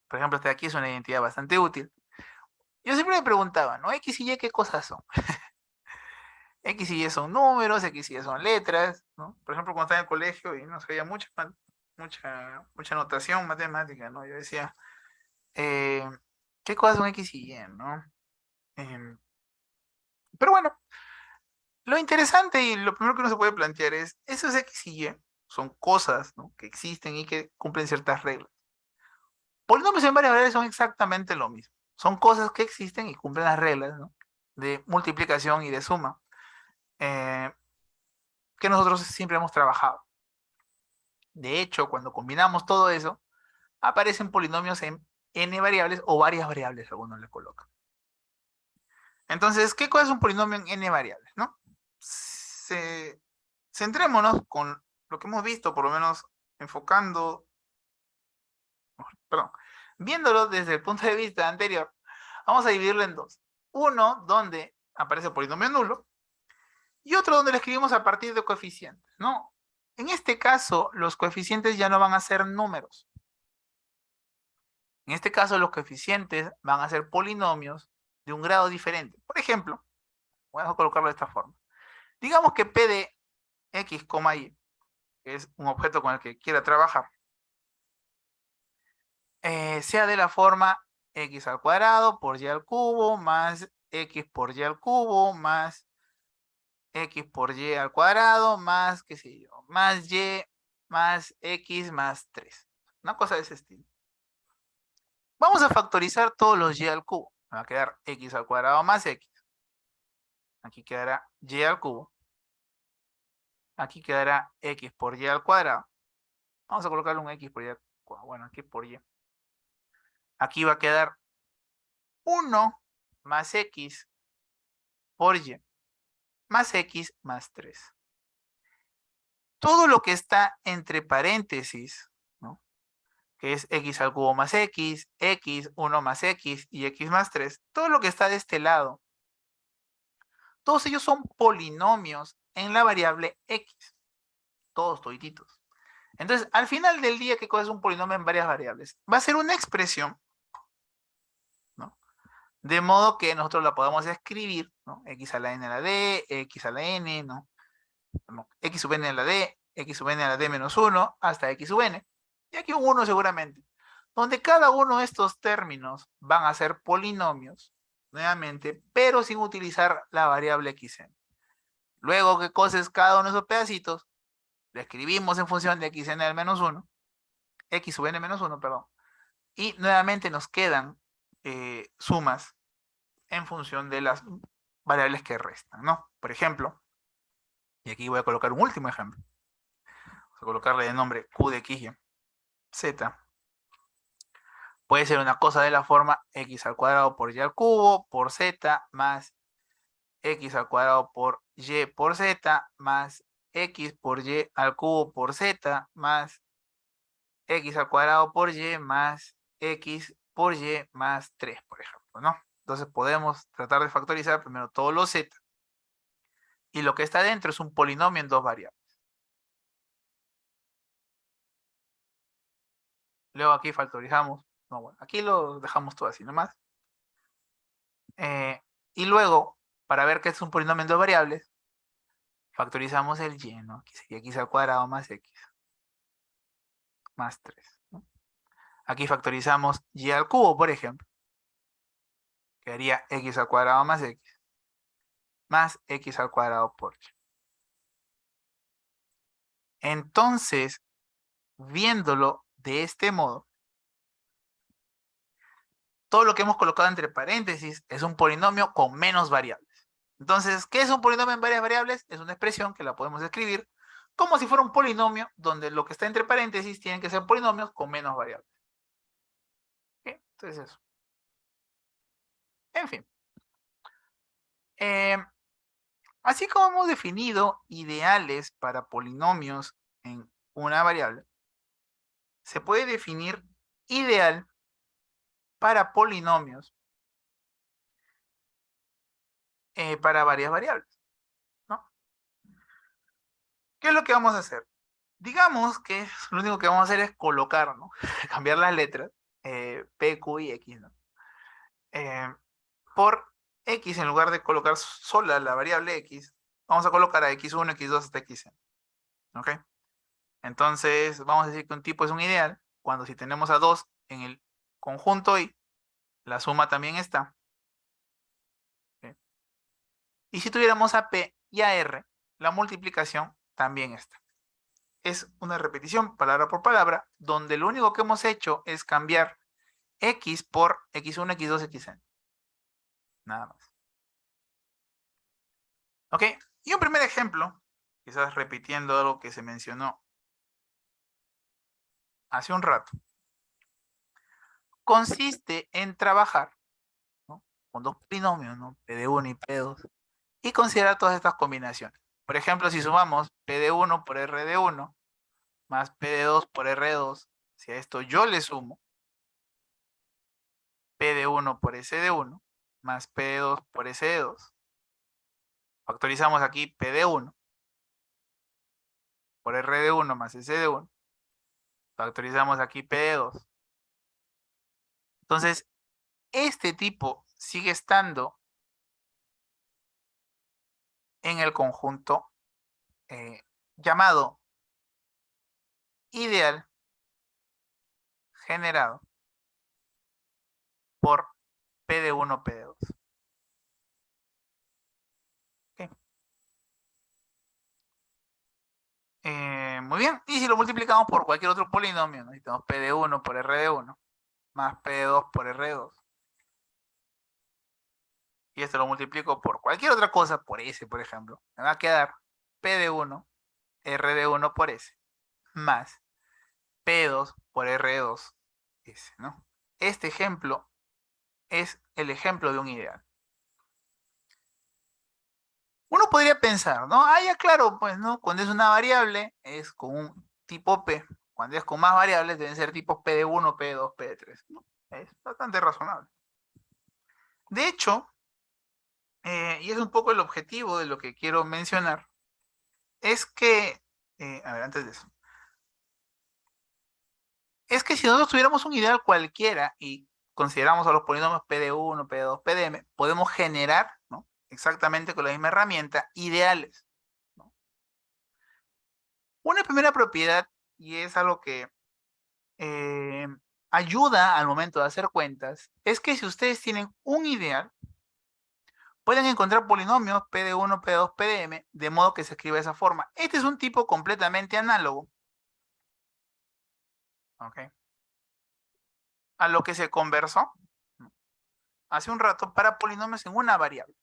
Por ejemplo, esta de aquí es una identidad bastante útil. Yo siempre me preguntaba, ¿no? X y Y, ¿qué cosas son? X y Y son números, X y Y son letras, ¿no? Por ejemplo, cuando estaba en el colegio y no sabía mucha notación matemática, ¿no? Yo decía, eh, ¿qué cosas son X y Y, no? Em, pero bueno, lo interesante y lo primero que uno se puede plantear es, esos X y Y son cosas, ¿no?, que existen y que cumplen ciertas reglas. Polinomios en varias variables son exactamente lo mismo. Son cosas que existen y cumplen las reglas, ¿no?, de multiplicación y de suma, eh, que nosotros siempre hemos trabajado. De hecho, cuando combinamos todo eso, aparecen polinomios en n variables o varias variables, algunos le colocan. Entonces, ¿qué cosa es un polinomio en n variables, no? Centrémonos con lo que hemos visto, por lo menos enfocando, perdón, viéndolo desde el punto de vista anterior, Vamos a dividirlo en dos. Uno donde aparece el polinomio nulo y otro donde lo escribimos a partir de coeficientes, ¿no? En este caso, los coeficientes ya no van a ser números. En este caso, los coeficientes van a ser polinomios de un grado diferente. Por ejemplo, voy a colocarlo de esta forma. Digamos que P de X, Y, que es un objeto con el que quiera trabajar, sea de la forma X al cuadrado por Y al cubo más X por Y al cubo más X por Y al cuadrado más, qué sé yo, más Y más X más 3. Una cosa de ese estilo. Vamos a factorizar todos los Y al cubo. Me va a quedar X al cuadrado más X. Aquí quedará Y al cubo. Aquí quedará X por Y al cuadrado. Vamos a colocarle un X por Y al cuadrado. Bueno, aquí por Y. Aquí va a quedar 1 más X por Y más X más 3. Todo lo que está entre paréntesis, ¿no? Que es X al cubo más X, X, 1 más X y X más 3. Todo lo que está de este lado, todos ellos son polinomios en la variable X. Todos todititos. Entonces, al final del día, ¿qué cosa es un polinomio en varias variables? Va a ser una expresión, ¿no? De modo que nosotros la podamos escribir, ¿no? X a la n a la d, X a la n, ¿no? X sub n a la d, X sub n a la d menos 1, hasta X sub n. Y aquí un 1 seguramente. Donde cada uno de estos términos van a ser polinomios, nuevamente, pero sin utilizar la variable xn. Luego que coses cada uno de esos pedacitos, lo escribimos en función de xn al menos 1, X sub n menos 1, perdón. Y nuevamente nos quedan sumas en función de las variables que restan, ¿no? Por ejemplo, y aquí voy a colocar un último ejemplo. Vamos a colocarle de nombre q de x, z. Puede ser una cosa de la forma x al cuadrado por y al cubo por z más x al cuadrado por y por z más x por y al cubo por z más x al cuadrado por y más x por y más 3, por ejemplo, ¿no? Entonces podemos tratar de factorizar primero todos los z y lo que está dentro es un polinomio en dos variables. Luego aquí factorizamos, no, bueno, aquí lo dejamos todo así nomás. Y luego, para ver que es un polinomio en dos variables, factorizamos el y, ¿no? Aquí sería x al cuadrado más x más 3, ¿no? Aquí factorizamos y al cubo, por ejemplo. Quedaría x al cuadrado más x al cuadrado por y. Entonces, viéndolo de este modo, todo lo que hemos colocado entre paréntesis es un polinomio con menos variables. Entonces, ¿qué es un polinomio en varias variables? Es una expresión que la podemos escribir como si fuera un polinomio donde lo que está entre paréntesis tienen que ser polinomios con menos variables. ¿Okay? Entonces eso. En fin. Así como hemos definido ideales para polinomios en una variable, se puede definir ideal para polinomios para varias variables, ¿no? ¿Qué es lo que vamos a hacer? Digamos que lo único que vamos a hacer es colocar, ¿no? Cambiar las letras, P, Q y X, ¿no? Por X, en lugar de colocar sola la variable X, vamos a colocar a X1, X2 hasta Xn. ¿Ok? Entonces, vamos a decir que un tipo es un ideal cuando si tenemos a 2 en el conjunto Y, la suma también está. ¿Ok? Y si tuviéramos a P y a R, la multiplicación también está. Es una repetición palabra por palabra, donde lo único que hemos hecho es cambiar X por X1, X2, Xn. Nada más. ¿Ok? Y un primer ejemplo, quizás repitiendo algo que se mencionó hace un rato, consiste en trabajar, ¿no? Con dos polinomios, ¿no? P de 1 y P de 2, y considerar todas estas combinaciones. Por ejemplo, si sumamos P de 1 por R de 1 más P de 2 por R de 2, si a esto yo le sumo, P de 1 por S de 1 más P de 2 por S de 2. Factorizamos aquí P de 1 por R de 1 más S de 1. Factorizamos aquí P de 2. Entonces, este tipo sigue estando en el conjunto llamado ideal generado por P de 1, P de 2. ¿Okay? Muy bien. Y si lo multiplicamos por cualquier otro polinomio, necesitamos P de 1 por R de 1 más P de 2 por R de 2. Y esto lo multiplico por cualquier otra cosa, por S, por ejemplo. Me va a quedar P de 1, R de 1 por S, más P2 por R2 S, ¿no? Este ejemplo es el ejemplo de un ideal. Uno podría pensar, ¿no? Ah, ya claro, pues, ¿no? Cuando es una variable, es con un tipo P. Cuando es con más variables, deben ser tipos P de 1, P de 2, P de 3. ¿No? Es bastante razonable. De hecho, y es un poco el objetivo de lo que quiero mencionar, es que, a ver, antes de eso, es que si nosotros tuviéramos un ideal cualquiera y consideramos a los polinomios P de 1, P de 2, P de M, podemos generar, ¿no? Exactamente con la misma herramienta, ideales, ¿no? Una primera propiedad, y es algo que eh, ayuda al momento de hacer cuentas, es que si ustedes tienen un ideal, pueden encontrar polinomios P de 1, P de 2, P de M, de modo que se escriba de esa forma. Este es un tipo completamente análogo, ¿ok?, a lo que se conversó, ¿no?, hace un rato para polinomios en una variable.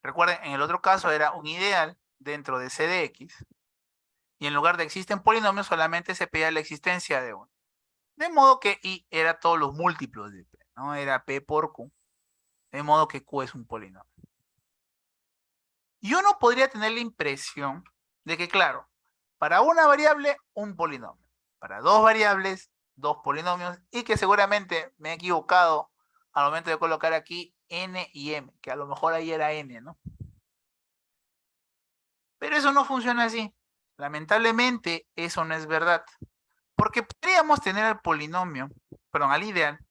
Recuerden, en el otro caso era un ideal dentro de C de X, y en lugar de existen polinomios solamente se pedía la existencia de uno. De modo que I era todos los múltiplos de P, ¿no? Era P por Q. De modo que Q es un polinomio. Y uno podría tener la impresión de que, claro, para una variable, un polinomio. Para dos variables, dos polinomios. Y que seguramente me he equivocado al momento de colocar aquí n y m, que a lo mejor ahí era n, ¿no? Pero eso no funciona así. Lamentablemente, eso no es verdad. Porque podríamos tener al polinomio, perdón, al ideal,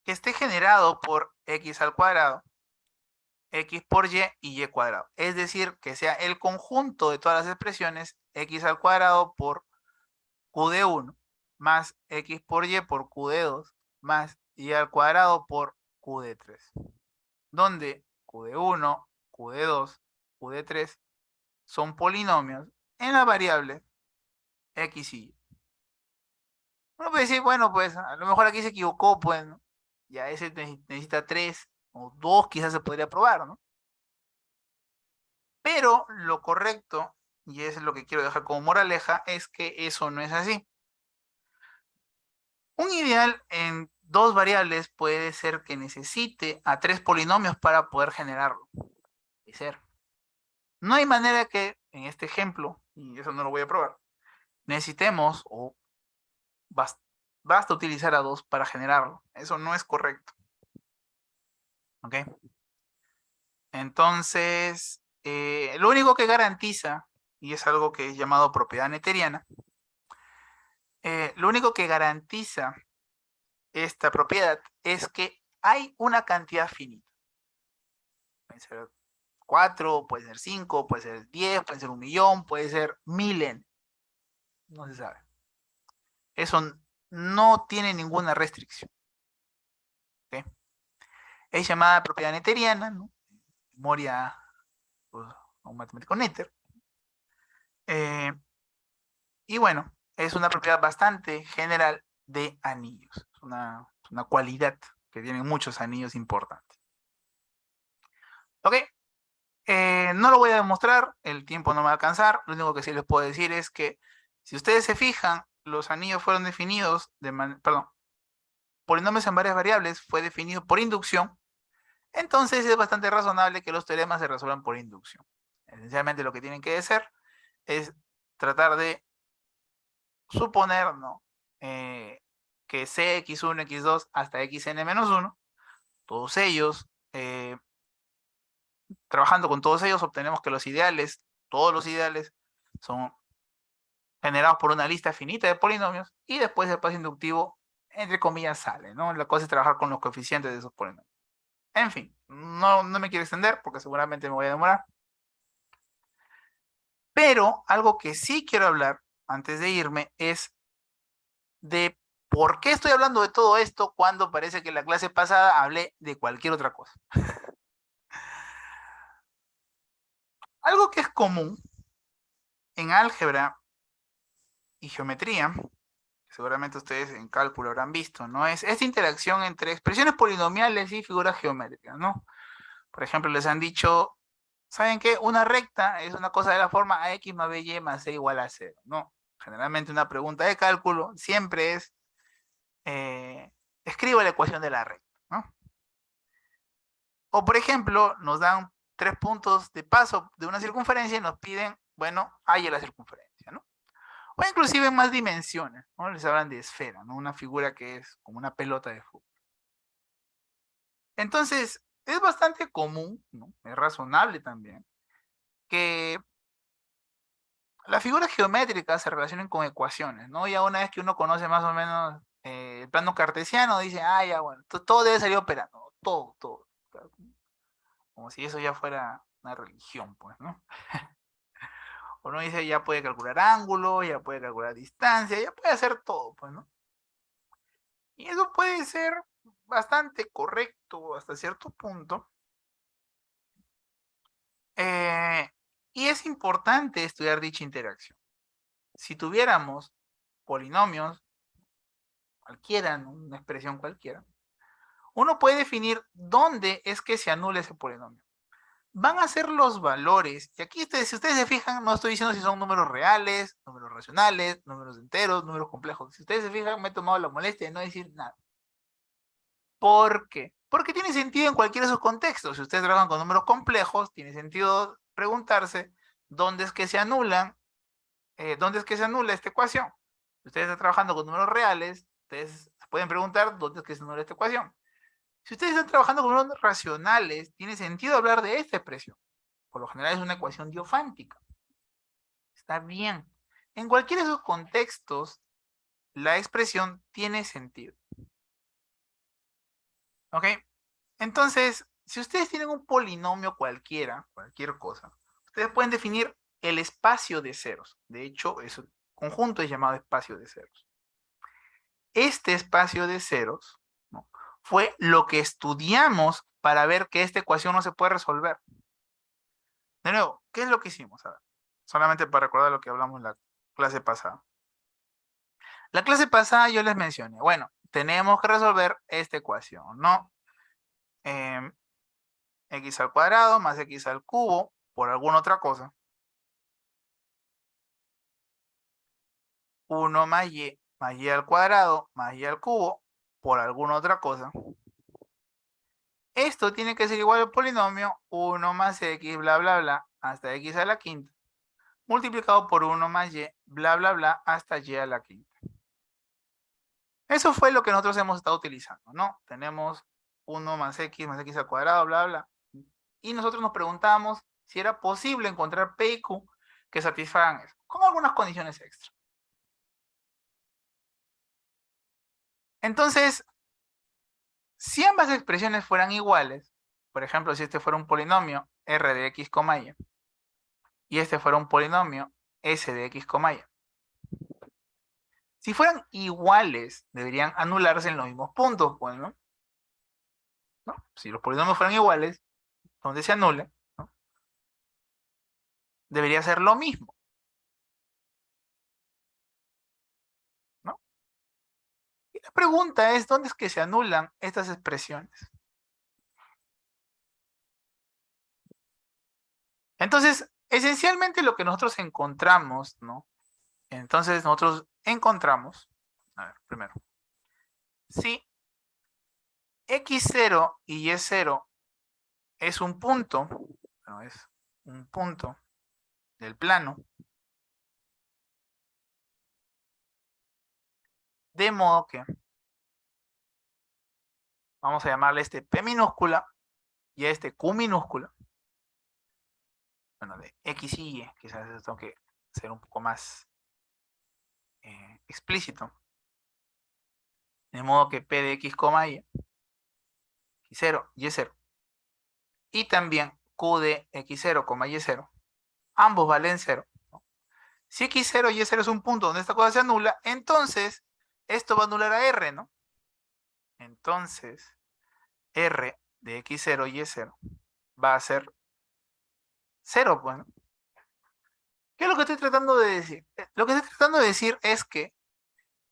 que esté generado por x al cuadrado, x por y y cuadrado. Es decir, que sea el conjunto de todas las expresiones x al cuadrado por q de 1 más x por q de 2 más y al cuadrado por q de 3. Donde q de 1, q de 2, q de 3 son polinomios en la variable x y y. Uno puede decir, bueno, pues a lo mejor aquí se equivocó, pues, ¿no? Ya ese necesita 3 o 2, quizás se podría probar, ¿no? Pero lo correcto, y es lo que quiero dejar como moraleja, es que eso no es así. Un ideal en dos variables puede ser que necesite a tres polinomios para poder generarlo. Puede ser. No hay manera que en este ejemplo, y eso no lo voy a probar, necesitemos o basta utilizar a dos para generarlo. Eso no es correcto. ¿Ok? Entonces, lo único que garantiza, y es algo que es llamado propiedad neteriana, lo único que garantiza esta propiedad es que hay una cantidad finita. Puede ser 4, puede ser 5, puede ser 10, puede ser 1.000.000, puede ser milen. No se sabe. Eso no tiene ninguna restricción. ¿Okay? Es llamada propiedad neteriana, ¿no? Memoria, pues, a un matemático neter. Y bueno, es una propiedad bastante general de anillos. Es una cualidad que tienen muchos anillos importantes. Ok, no lo voy a demostrar, el tiempo no me va a alcanzar. Lo único que sí les puedo decir es que si ustedes se fijan, los anillos fueron definidos perdón, polinomios en varias variables fue definido por inducción. Entonces es bastante razonable que los teoremas se resuelvan por inducción. Esencialmente lo que tienen que hacer es tratar de suponer, ¿no?, que es cx1, x2 hasta xn-1, todos ellos, trabajando con todos ellos, obtenemos que los ideales, todos los ideales, son generados por una lista finita de polinomios y después el paso inductivo, entre comillas, sale, ¿no? La cosa es trabajar con los coeficientes de esos polinomios. En fin, no me quiero extender porque seguramente me voy a demorar. Pero algo que sí quiero hablar antes de irme es de por qué estoy hablando de todo esto cuando parece que la clase pasada hablé de cualquier otra cosa. Algo que es común en álgebra y geometría, que seguramente ustedes en cálculo habrán visto, ¿no? Es esta interacción entre expresiones polinomiales y figuras geométricas, ¿no? Por ejemplo, les han dicho, ¿saben qué? Una recta es una cosa de la forma ax más by más c igual a 0, ¿no? Generalmente una pregunta de cálculo siempre es, escriba la ecuación de la recta, ¿no? O por ejemplo, nos dan 3 puntos de paso de una circunferencia y nos piden, bueno, haya la circunferencia, ¿no? O inclusive en más dimensiones, ¿no? Les hablan de esfera, ¿no? Una figura que es como una pelota de fútbol. Entonces, es bastante común, ¿no? Es razonable también, que las figuras geométricas se relacionen con ecuaciones, ¿no? Ya una vez que uno conoce más o menos el plano cartesiano, dice, ah, ya, bueno, todo debe salir operando, todo. Como si eso ya fuera una religión, pues, ¿no? Uno dice, ya puede calcular ángulo, ya puede calcular distancia, ya puede hacer todo, pues, ¿no? Y eso puede ser bastante correcto hasta cierto punto. Eh, y es importante estudiar dicha interacción. Si tuviéramos polinomios, cualquiera, ¿no? Una expresión cualquiera, uno puede definir dónde es que se anula ese polinomio. Van a ser los valores, y aquí ustedes, si ustedes se fijan, no estoy diciendo si son números reales, números racionales, números enteros, números complejos. Si ustedes se fijan, me he tomado la molestia de no decir nada. ¿Por qué? Porque tiene sentido en cualquiera de esos contextos. Si ustedes trabajan con números complejos, tiene sentido preguntarse dónde es que se anulan, dónde es que se anula esta ecuación. Si ustedes están trabajando con números reales, ustedes se pueden preguntar dónde es que se anula esta ecuación. Si ustedes están trabajando con números racionales, tiene sentido hablar de esta expresión. Por lo general es una ecuación diofántica. Está bien. En cualquiera de esos contextos, la expresión tiene sentido. ¿Ok? Entonces, si ustedes tienen un polinomio cualquiera, cualquier cosa, ustedes pueden definir el espacio de ceros. De hecho, ese conjunto es llamado espacio de ceros. Este espacio de ceros, ¿no?, fue lo que estudiamos para ver que esta ecuación no se puede resolver. De nuevo, ¿qué es lo que hicimos? A ver, solamente para recordar lo que hablamos en la clase pasada. La clase pasada yo les mencioné, bueno, tenemos que resolver esta ecuación, ¿no? X al cuadrado más x al cubo por alguna otra cosa. 1 más y al cuadrado más y al cubo por alguna otra cosa. Esto tiene que ser igual al polinomio 1 más x, bla, bla, bla, hasta x a la quinta, multiplicado por 1 más y, bla, bla, bla, hasta y a la quinta. Eso fue lo que nosotros hemos estado utilizando, ¿no? Tenemos 1 más x al cuadrado, bla, bla. Y nosotros nos preguntamos si era posible encontrar P y Q que satisfagan eso, con algunas condiciones extra. Entonces, si ambas expresiones fueran iguales, por ejemplo, si este fuera un polinomio r de x, y este fuera un polinomio s de x, si fueran iguales, deberían anularse en los mismos puntos, pues, ¿no? ¿No? Si los polinomios fueran iguales, donde se anula, ¿no?, debería ser lo mismo, ¿no? Y la pregunta es, ¿dónde es que se anulan estas expresiones? Entonces, esencialmente lo que nosotros encontramos, ¿no? Entonces nosotros encontramos, a ver, primero, si x0 y y0 es un punto, no es un punto del plano, de modo que vamos a llamarle este P minúscula y a este Q minúscula. Bueno, de X y Y, quizás eso tengo que ser un poco más explícito. De modo que P de X, Y, X0, Y0. Y también Q de X0, Y0. Ambos valen 0. Si X0 y Y0 es un punto donde esta cosa se anula, entonces esto va a anular a R, ¿no? Entonces, R de X0 y Y0 va a ser 0, pues, ¿no? ¿Qué es lo que estoy tratando de decir? Lo que estoy tratando de decir es que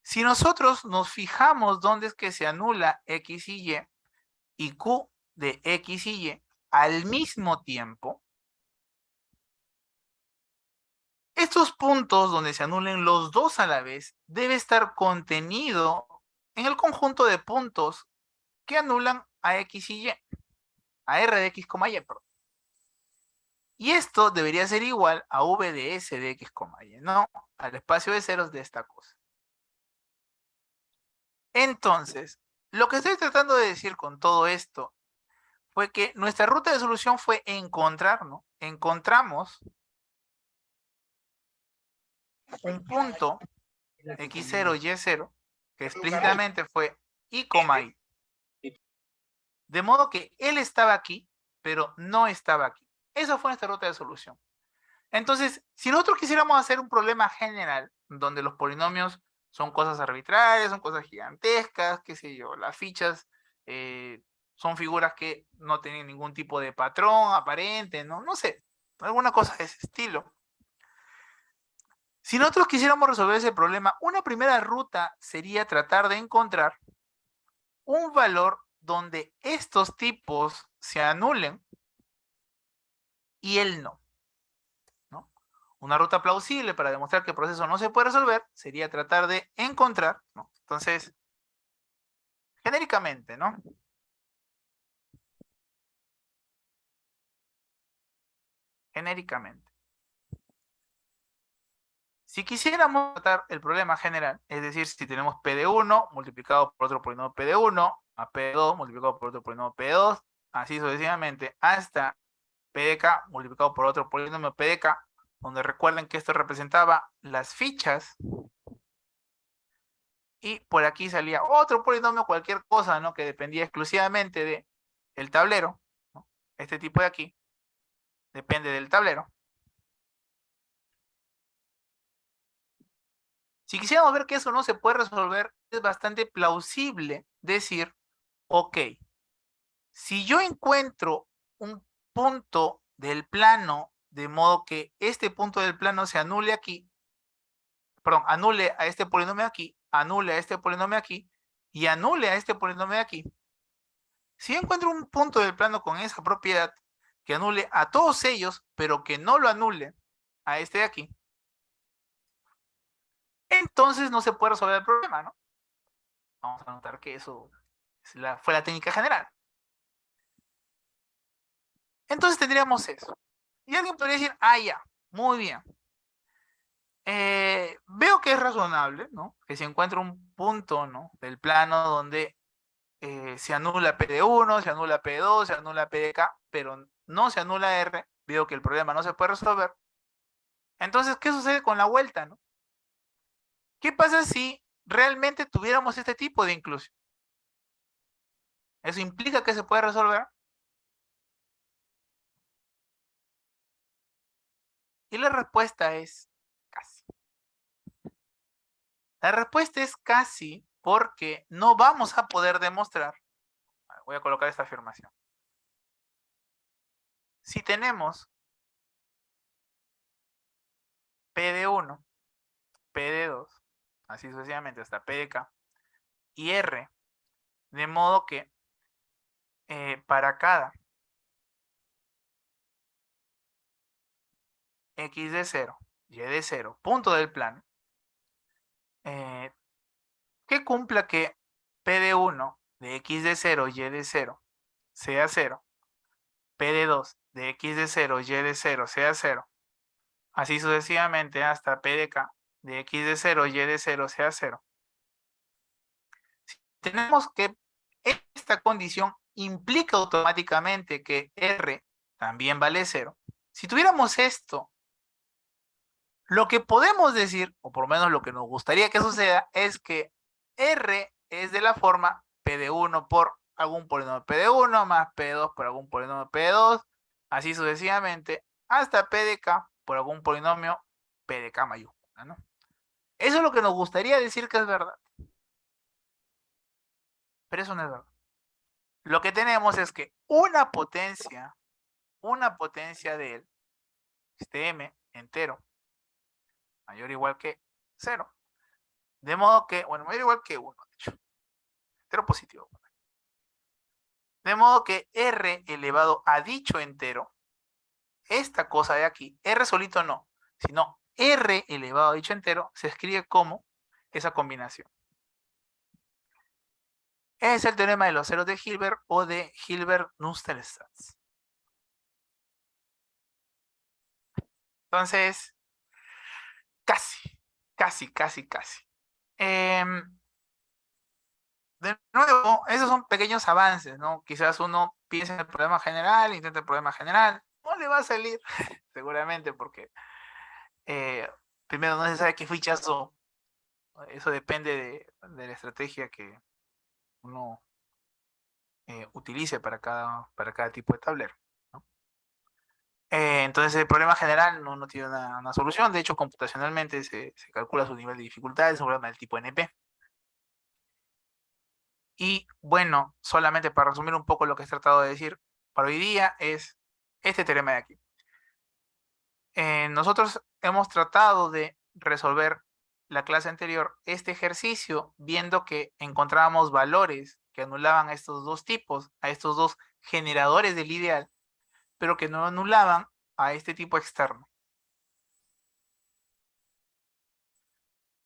si nosotros nos fijamos dónde es que se anula X y Q de X y Y al mismo tiempo, estos puntos donde se anulen los dos a la vez debe estar contenido en el conjunto de puntos que anulan a X y Y, a R de X, Y, perdón. Y esto debería ser igual a V de S de X, Y, ¿no? Al espacio de ceros de esta cosa. Entonces, lo que estoy tratando de decir con todo esto fue que nuestra ruta de solución fue encontrar, ¿no? Encontramos un punto X0, Y0, que explícitamente fue Y, Y. De modo que él estaba aquí, pero no estaba aquí. Esa fue nuestra ruta de solución. Entonces, si nosotros quisiéramos hacer un problema general, donde los polinomios son cosas arbitrarias, son cosas gigantescas, qué sé yo, las fichas son figuras que no tienen ningún tipo de patrón aparente, ¿no? No sé, alguna cosa de ese estilo. Si nosotros quisiéramos resolver ese problema, una primera ruta sería tratar de encontrar un valor donde estos tipos se anulen y él no. Una ruta plausible para demostrar que el proceso no se puede resolver sería tratar de encontrar, ¿no? Entonces, genéricamente, ¿no? Genéricamente. Si quisiéramos tratar el problema general, es decir, si tenemos P de 1 multiplicado por otro polinomio P de 1, a P de 2 multiplicado por otro polinomio P de 2, así sucesivamente, hasta P de K multiplicado por otro polinomio P de K, donde recuerden que esto representaba las fichas, y por aquí salía otro polinomio, cualquier cosa, ¿no? Que dependía exclusivamente de el tablero, ¿no? Este tipo de aquí depende del tablero. Si quisiéramos ver que eso no se puede resolver, es bastante plausible decir, ok, si yo encuentro un punto del plano de modo que este punto del plano se anule aquí, perdón, anule a este polinomio aquí, anule a este polinomio aquí y anule a este polinomio aquí. Si yo encuentro un punto del plano con esa propiedad que anule a todos ellos, pero que no lo anule a este de aquí, entonces no se puede resolver el problema, ¿no? Vamos a notar que eso fue la técnica general. Entonces tendríamos eso. Y alguien podría decir, ah, ya, muy bien. Veo que es razonable, ¿no? Que si encuentro un punto, ¿no? Del plano donde se anula P de 1, se anula P de 2, se anula P de K, pero no se anula R, veo que el problema no se puede resolver. Entonces, ¿qué sucede con la vuelta, no? ¿Qué pasa si realmente tuviéramos este tipo de inclusión? ¿Eso implica que se puede resolver? Y la respuesta es casi. La respuesta es casi porque no vamos a poder demostrar. Voy a colocar esta afirmación. Si tenemos P de 1, P de 2, así sucesivamente hasta P de K, y R, de modo que para cada X de 0, Y de 0, punto del plano, que cumpla que P de 1 de X de 0, Y de 0 sea 0, P de 2 de X de 0, Y de 0 sea 0, así sucesivamente hasta P de K de X de 0, Y de 0 sea 0. Si tenemos que esta condición implica automáticamente que R también vale 0. Si tuviéramos esto, lo que podemos decir, o por lo menos lo que nos gustaría que suceda, es que R es de la forma P de 1 por algún polinomio P de 1 más P de 2 por algún polinomio P de 2, así sucesivamente, hasta P de K por algún polinomio P de K mayúscula, ¿no? Eso es lo que nos gustaría decir que es verdad. Pero eso no es verdad. Lo que tenemos es que una potencia del este M entero mayor o igual que 0. De modo que, bueno, mayor o igual que 1, de hecho. Entero positivo. De modo que R elevado a dicho entero, esta cosa de aquí, R solito no, sino R elevado a dicho entero, se escribe como esa combinación. Es el teorema de los ceros de Hilbert o de Hilbert-Nussdorf. Entonces, casi. De nuevo, esos son pequeños avances, ¿no? Quizás uno piensa en el problema general, intenta el problema general, no le va a salir, seguramente, porque primero no se sabe qué fichazo, eso depende de la estrategia que uno utilice para cada tipo de tablero, ¿no? Entonces el problema general no tiene una solución, de hecho computacionalmente se calcula su nivel de dificultad, es un problema del tipo NP. Y bueno, solamente para resumir un poco lo que he tratado de decir para hoy día es este teorema de aquí. Nosotros hemos tratado de resolver la clase anterior este ejercicio viendo que encontrábamos valores que anulaban a estos dos tipos, a estos dos generadores del ideal, pero que no anulaban a este tipo externo.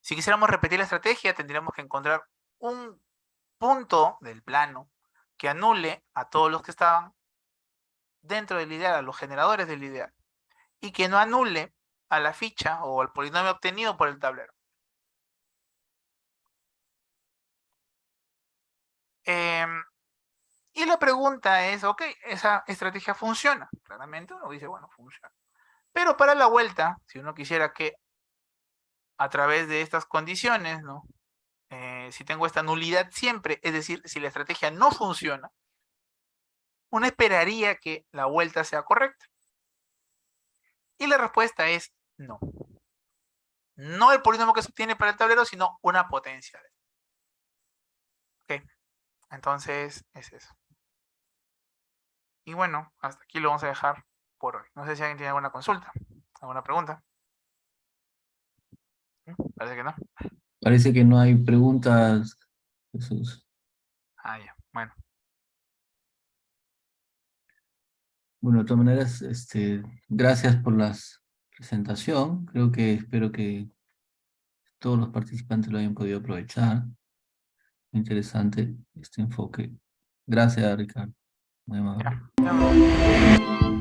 Si quisiéramos repetir la estrategia, tendríamos que encontrar un punto del plano que anule a todos los que estaban dentro del ideal, a los generadores del ideal, y que no anule a la ficha o al polinomio obtenido por el tablero. Y la pregunta es, ok, esa estrategia funciona. Claramente uno dice, bueno, funciona. Pero para la vuelta, si uno quisiera que a través de estas condiciones, ¿no? Si tengo esta nulidad siempre, es decir, si la estrategia no funciona, uno esperaría que la vuelta sea correcta. Y la respuesta es no. No el polinomio que se obtiene para el tablero, sino una potencia. Ok, entonces es eso. Y bueno, hasta aquí lo vamos a dejar por hoy. No sé si alguien tiene alguna consulta, alguna pregunta. Parece que no. Parece que no hay preguntas, Jesús. Ah, ya, bueno. Bueno, de todas maneras, gracias por la presentación. Espero que todos los participantes lo hayan podido aprovechar. Interesante este enfoque. Gracias, Ricardo. Muy amable. Ya, ya.